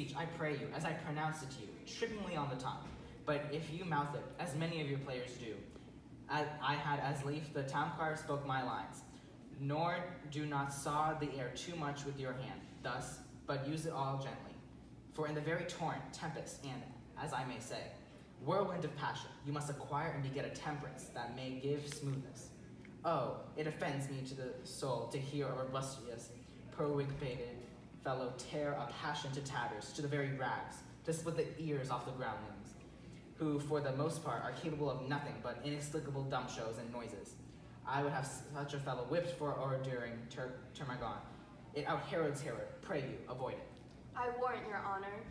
speech, I pray you, as I pronounce it to you, trippingly on the tongue. But if you mouth it, as many of your players do, I had as lief the town crier spoke my lines. Nor do not saw the air too much with your hand, thus, but use it all gently. For in the very torrent, tempest, and, as I may say, whirlwind of passion, you must acquire and beget a temperance that may give smoothness. Oh, it offends me to the soul to hear a robustious, prorogued fellow tear a passion to tatters, to the very rags, to split the ears off the groundlings, who for the most part are capable of nothing but inexplicable dumb shows and noises. I would have such a fellow whipped for ordering termagant. It out-Herods Herod. Pray you, avoid it. I warrant your honor.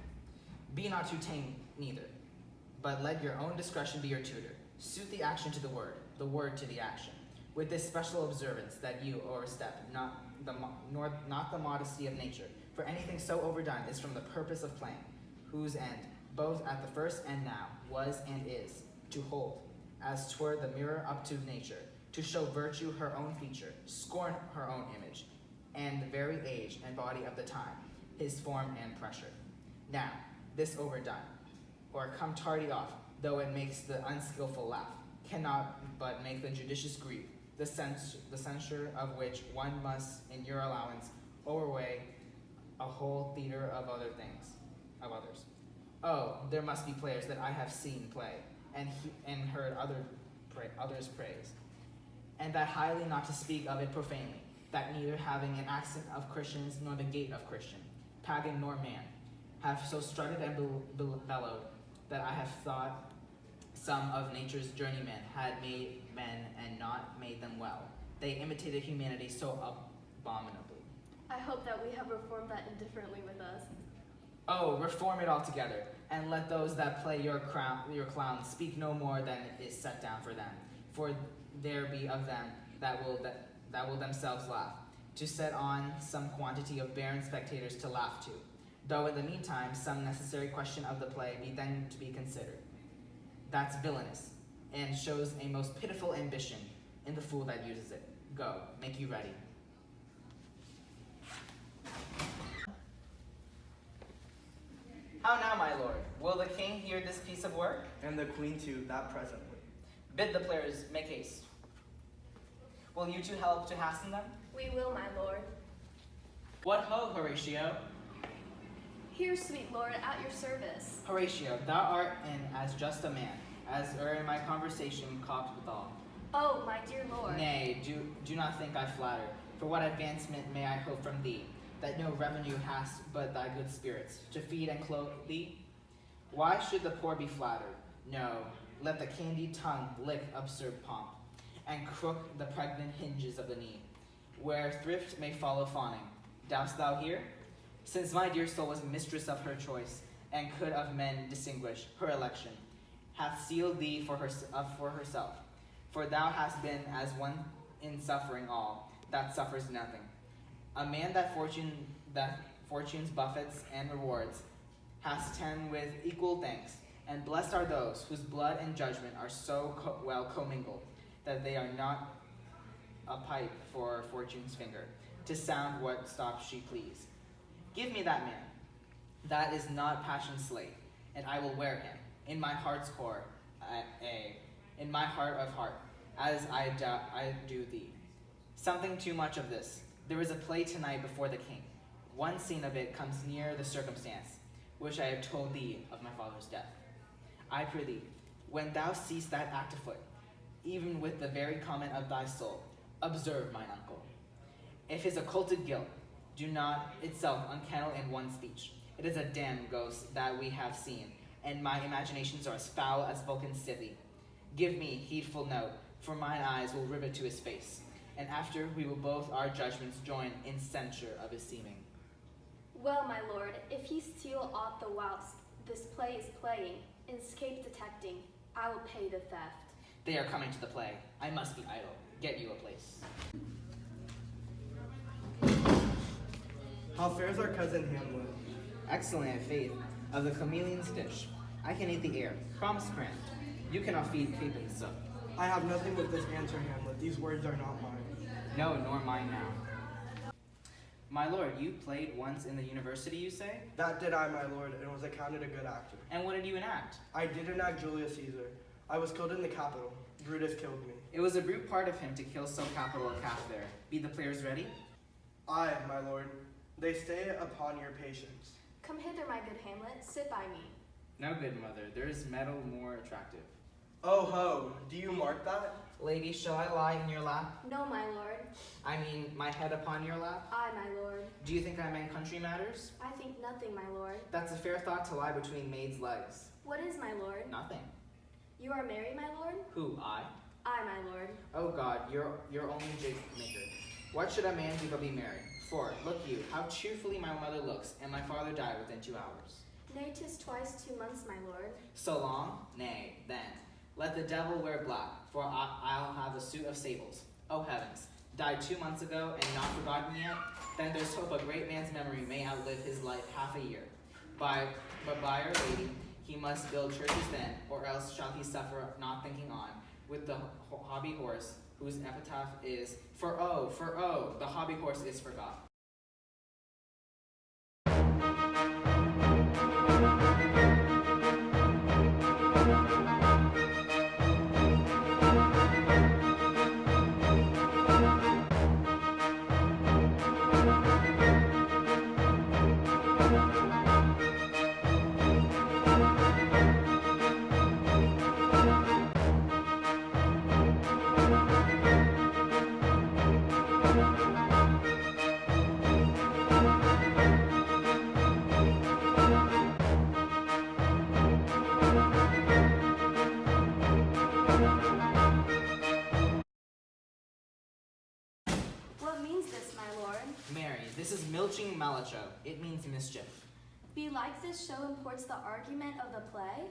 Be not too tame neither, but let your own discretion be your tutor. Suit the action to the word to the action, with this special observance that you overstep not the modesty of nature, for anything so overdone is from the purpose of playing, whose end, both at the first and now, was and is, to hold, as 'twere the mirror up to nature, to show virtue her own feature, scorn her own image, and the very age and body of the time, his form and pressure. Now, this overdone, or come tardy off, though it makes the unskillful laugh, cannot but make the judicious grieve, the censure of which one must, in your allowance, overweigh a whole theatre of others. Oh, there must be players that I have seen play, and heard others praise, and that highly not to speak of it profanely, that neither having an accent of Christians nor the gait of Christian, pagan nor man, have so strutted and bellowed, that I have thought some of nature's journeymen had made men and not made them well. They imitated humanity so abominably. I hope that we have reformed that indifferently with us. Oh, reform it altogether, and let those that play your clown speak no more than is set down for them. For there be of them that will themselves laugh, to set on some quantity of barren spectators to laugh to, though in the meantime some necessary question of the play be then to be considered. That's villainous, and shows a most pitiful ambition in the fool that uses it. Go, make you ready. How now, my lord? Will the king hear this piece of work? And the queen too, that presently. Bid the players make haste. Will you two help to hasten them? We will, my lord. What ho, Horatio? Here, sweet lord, at your service. Horatio, thou art in as just a man, as in my conversation copped withal. Oh, my dear lord. Nay, do not think I flatter, for what advancement may I hope from thee, that no revenue hast but thy good spirits, to feed and clothe thee? Why should the poor be flattered? No, let the candied tongue lick absurd pomp, and crook the pregnant hinges of the knee, where thrift may follow fawning. Dost thou hear? Since my dear soul was mistress of her choice, and could of men distinguish her election, hath sealed thee for herself. For thou hast been as one in suffering all, that suffers nothing. A man that fortune's buffets and rewards, hast ten with equal thanks, and blessed are those whose blood and judgment are so well commingled, that they are not a pipe for fortune's finger, to sound what stops she please. Give me that man, that is not passion's slave, and I will wear him, in my heart's core, in my heart of heart, as I do thee. Something too much of this. There is a play tonight before the king. One scene of it comes near the circumstance, which I have told thee of my father's death. I prithee, when thou seest that act afoot, even with the very comment of thy soul, observe, mine uncle. If his occulted guilt do not itself uncannel in one speech, it is a damned ghost that we have seen, and my imaginations are as foul as Vulcan's city. Give me heedful note, for mine eyes will rivet to his face, and after we will both our judgments join in censure of his seeming. Well, my lord, if he steal aught the whilst this play is playing, in scape detecting, I will pay the theft. They are coming to the play. I must be idle. Get you a place. How fares our cousin Hamlet? Excellent, faith. Of the chameleon's dish, I can eat the air. Promise grant. You cannot feed capons so. I have nothing with this answer, Hamlet. These words are not mine. No, nor mine now. My lord, you played once in the university, you say? That did I, my lord, and was accounted a good actor. And what did you enact? I did enact Julius Caesar. I was killed in the Capitol. Brutus killed me. It was a brute part of him to kill so capital a calf there. Be the players ready? Aye, my lord. They stay upon your patience. Come hither, my good Hamlet, sit by me. No, good mother, there is metal more attractive. Oh ho, do you mark that? Lady, shall I lie in your lap? No, my lord. I mean, my head upon your lap? I, my lord. Do you think I meant country matters? I think nothing, my lord. That's a fair thought to lie between maids' legs. What is, my lord? Nothing. You are married, my lord? Who, I? I, my lord. Oh God, you're only jig maker. What should a man do but be married? For, look you, how cheerfully my mother looks, and my father died within 2 hours. Nay, 'tis twice 2 months, my lord. So long? Nay, then. Let the devil wear black, for I'll have a suit of sables. Oh heavens, died 2 months ago, and not forgotten yet? Then there's hope a great man's memory may outlive his life half a year. But by our lady, he must build churches then, or else shall he suffer not thinking on, with the hobby horse, whose epitaph is, for oh, the hobby horse is forgot. What means this, my lord? Mary, this is milching malacho. It means mischief. Belike this show imports the argument of the play?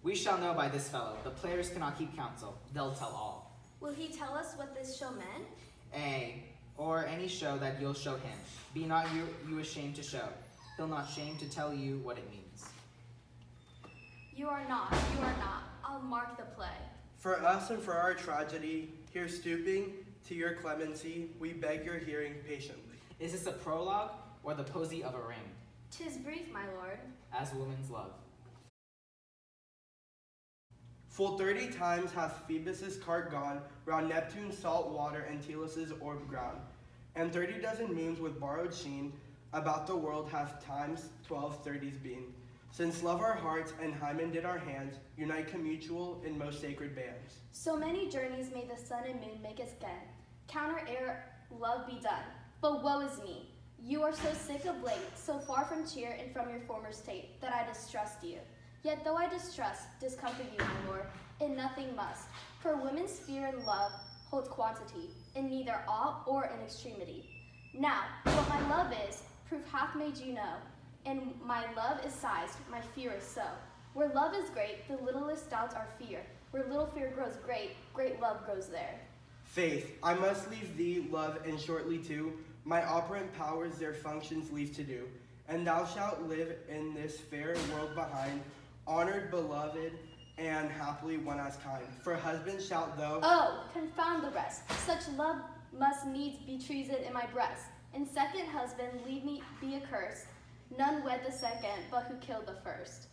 We shall know by this fellow. The players cannot keep counsel. They'll tell all. Will he tell us what this show meant? Ay, or any show that you'll show him. Be not you ashamed to show. He'll not shame to tell you what it means. You are not. I'll mark the play. For us and for our tragedy, here stooping to your clemency, we beg your hearing patiently. Is this a prologue or the posy of a ring? 'Tis brief, my lord. As woman's love. Full 30 times hath Phoebus' cart gone round Neptune's salt water and Telus's orb ground, and 30 dozen moons with borrowed sheen about the world hath times 12 30s been. Since love our hearts and Hymen did our hands unite commutual in most sacred bands. So many journeys may the sun and moon make us again. Counter ere love be done. But woe is me. You are so sick of late, so far from cheer and from your former state, that I distrust you. Yet though I discomfort you, my lord, in nothing must. For women's fear and love holds quantity, in neither awe or in extremity. Now, what my love is, proof hath made you know, and my love is sized, my fear is so. Where love is great, the littlest doubts are fear. Where little fear grows great, great love grows there. Faith, I must leave thee, love, and shortly too, my operant powers their functions leave to do. And thou shalt live in this fair world behind, honored, beloved, and happily one as kind. For husband shalt thou... Oh, confound the rest. Such love must needs be treason in my breast. And second husband, leave me be accursed. None wed the second, but who killed the first.